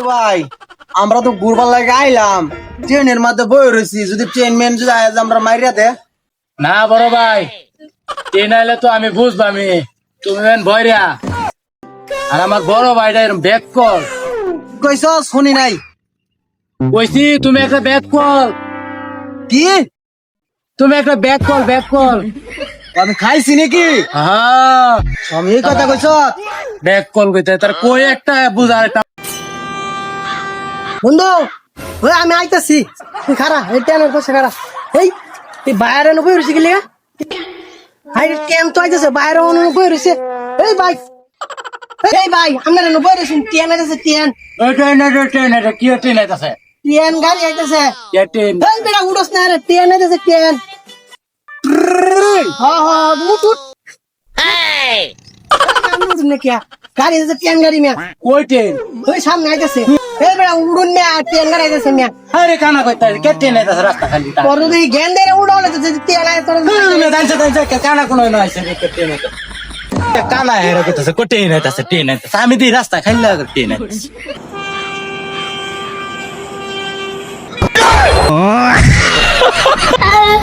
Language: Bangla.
ভাই আমরা তো ঘুরবার লাগে আইলাম, ট্রেনের মধ্যে বই রয়েছি, যদি ট্রেন মেন যদি আজ আমরা মাইরিয়া দে। না বড় ভাই, ট্রেন আইলে তো আমি বুঝবো, আমি তুমি ভয়রা আর আমার বড় ভাইটা এরকম ব্যাক কল কইছ শুনি নাই কইছি, তুমি একটা ব্যাক কল, কি তুমি একটা ব্যাক কল। আমি খাইছি নাকি? হ্যাঁ আমি এই কথা কইছ। ব্যাক কল কইতে তার কই একটা বুঝার একটা বন্ধু ওই আমি আইতাছি, তুই খারা এই ট্রেনের পাশে খারা। এই তুই বাইরে বই রয়েছে গেলি হাই ট্রেন তো আইতাছে, বাইরে বই রয়েছে। এই ভাই, এই ভাই আপনার বই রয়েছেন, ট্রেন আইতাছে, ট্রেন কি ট্রেন আইতাছে? ট্রেন গাড়ি আইতাছে। কে ট্রেন? এই বেটা উড়স না রে, ট্রেন আইতাছে, ট্রেন। হ্যাঁ হ্যাঁ মুটুট নাকি গাড়ি আইতাছে, ট্রেন গাড়ি মিয়া কই ট্রেন? ওই সামনে আইতাছে। এই বেটা উড়ুন মিয়া, ট্রেন গাড়ি আইতাছে মিয়া। আরে কানা কইতাছে কে ট্রেন আইতাছে রাস্তা খালি তা তোর যদি জ্ঞান দেয় উড়ালে তো ট্রেন আইতাছে। কানা কোন নয় কে ট্রেন আইতাছে, কানা হেরে কইতাছে কো ট্রেন আইতাছে। আমি দি রাস্তা খালি লাগা ট্রেন আইতাছে।